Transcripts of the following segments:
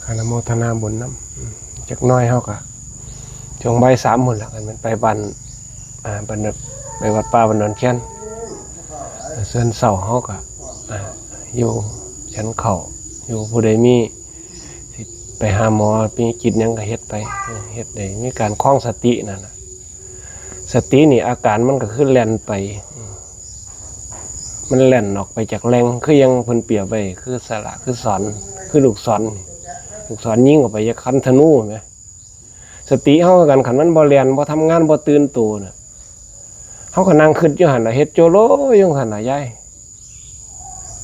คณะโมทนาบุญน้ำจักน้อยเฮาก็ช่วงบ่าย3หมดแล้วกันมันไปบ้านบ้านไปวัดป่าบ้านนนแค้นส่วนเสาเฮาก็อยู่ชั้นเขาอยู่ผู้ใดมีสิไปหาหมอมีกินหยังก็เฮ็ดไปเฮ็ดได้มีการคล้องสตินั่นน่ะสตินี่อาการมันก็คือแล่นไปมันแล่นออกไปจากแรงคือยังเพิ่นเปรียบไว้คือสระคือสอนคือลูกศรยิงออกไปจากคันธนูแหมสติเฮากันคันมันบ่แล่นบ่ทำงานบ่ตื่นตัวน่ะเฮาก็นั่งคิดอยู่หั่นน่ะเฮ็ดโจโลอยู่หั่นน่ะยาย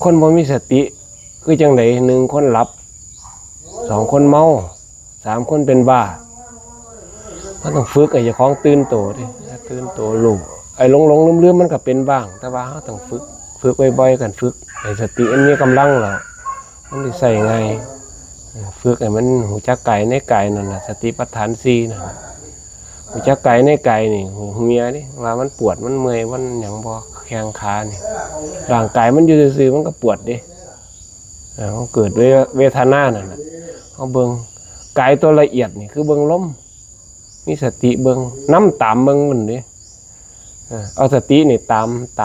คนบ่มีสติคือจังได๋1คนหลับ2คนเมา3คนเป็นบ้ามันต้องฝึกให้เจ้าของตื่นตัวดิตื่นตัวรู้ไอ้หลงๆลืมๆมันก็เป็นบ้างแต่ว่าเฮาต้องฝึกบ่อยๆกันฝึกให้สติมันมีกำลังแล้วมันสิใช้ง่ายฝึกให้มันหูจักกายในกายนั่นน่ะสติปัฏฐาน4นั่นหูจักกายในกายนี่หูเมียดิว่ามันปวดมันเมื่อยมันหยังบ่แข้งขานี่ร่างกายมันอยู่ซื่อๆมันก็ปวดดิมันเกิดด้วยเวทนานั่นน่ะเฮาเบิ่งกายตัวละเอียดนี่คือเบิ่งลมมีสติเบิ่งน้ำตามเบิ่งมันดิเอาสตินี่ต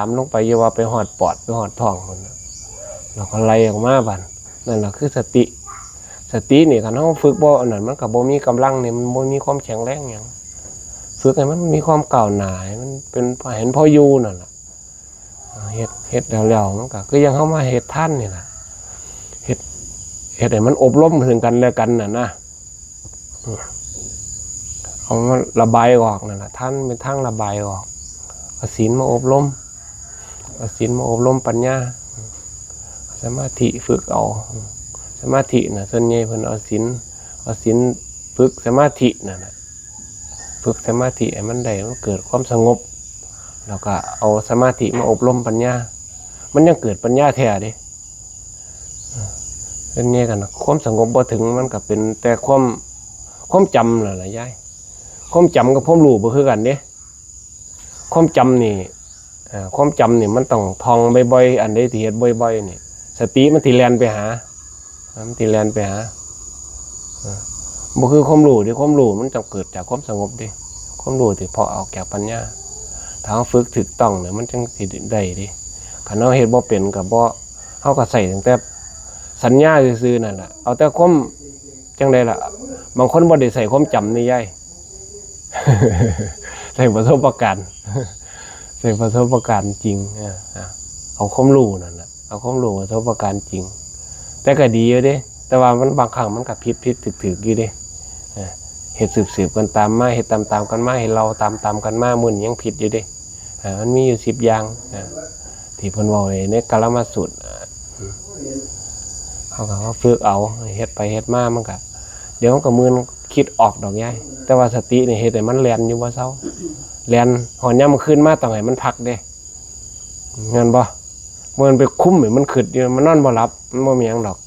ามลงไปอย่าว่าไปหอดปอดไปหอดท้องพุ่นน่ะแล้วก็ไล่ออกมาบัดนั่นล่ะคือสตินี่คันเฮาฝึกบ่อันนั้นมันก็บ่มีกำลังนี่มันบ่มีความแข็งแรงหยังฝึกให้มันมีความก้าวหน้าให้มันเป็นเห็นพออยู่นั่นล่ะเฮ็ดแล้วมันก็คือยังเฮามาเฮ็ดท่านนี่ล่ะเฮ็ดให้มันอบรมถึงกันและกันน่ะนะเอามันระบายออกนั่นน่ะท่านเป็นทางระบายออกเอาศีลมาอบรมปัญญาสมาธิฝึกเอาสมาธิน่ะส่วนใหญ่เพิ่นเอาศีลฝึกสมาธินั่นน่ะฝึกสมาธิให้มันได้มันเกิดความสงบแล้วก็เอาสมาธิมาอบรมปัญญามันยังเกิดปัญญาแท้เด้เป็นไงกันนะความสงบบ่ถึงมันก็เป็นแต่ความจำนั่นแหละยายความจำกับความรู้บ่คือกันเด้ความจำนี่มันต้องท่องบ่อยๆอันใดที่เฮ็ดบ่อยๆนี่สติมันสิแล่นไปหาบ่คือความรู้ที่ความรู้มันต้องเกิดจากความสงบดิความรู้ที่พอออกจากปัญญาถ้าเราฝึกถูกต้องเนี่ยมันจังสิได้ดิคันเราเฮ็ดบ่เป็นก็บ่เฮาก็ใส่ตั้งแต่สัญญาซื่อๆนั่นล่ะเอาแต่ความจังได๋ล่ะบางคนบ่ได้ใส่ความจำนี่ยายใส่ประสบการณ์จริงเอาความรู้นั่นน่ะเอาความรู้ประสบการณ์จริงแต่ก็ดีอยู่เด้แต่ว่ามันบางครั้งมันก็ผิดถูกๆอยู่เด้เฮ็ดสืบกันตามมาเฮ็ดตามกันมาเฮ็ดเราตามกันมามื้อนี้ยังผิดอยู่เด้มันมีอยู่10อย่างที่เพิ่นเว้าในกาลมาสูตรเขาก็ว่าฝึกเอาเฮ็ดไปเฮ็ดมามันก็เดี๋ยวมันก็มือคิดออกดอกยายแต่ว่าสตินี่เฮ็ดให้มันแล่นอยู่บ่เซาแล่นหอนยามมันขึ้นมาต้องให้มันพักเด้งั้นบ่มันไปคุ้มให้มันขึ้นอยู่มันนอนบ่หลับมันบ่มีหยังดอก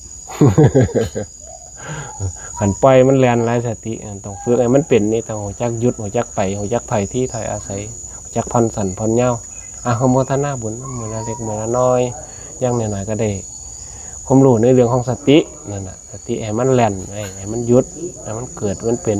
คันปล่อยมันแล่นหลายสติต้องฝึกให้มันเป็นนี่ต้องรู้จักหยุดรู้จักไปรู้จักถอยที่ถอยอาศัยรู้จักผ่อนสั้นผ่อนยาวอนุโมทนาบุญมื้อละเล็กมื้อละน้อยอย่างน้อยๆก็ได้ความรู้ในเรื่องของสตินั่นน่ะสติให้มันแล่นให้มันหยุดให้มันเกิดมันเป็น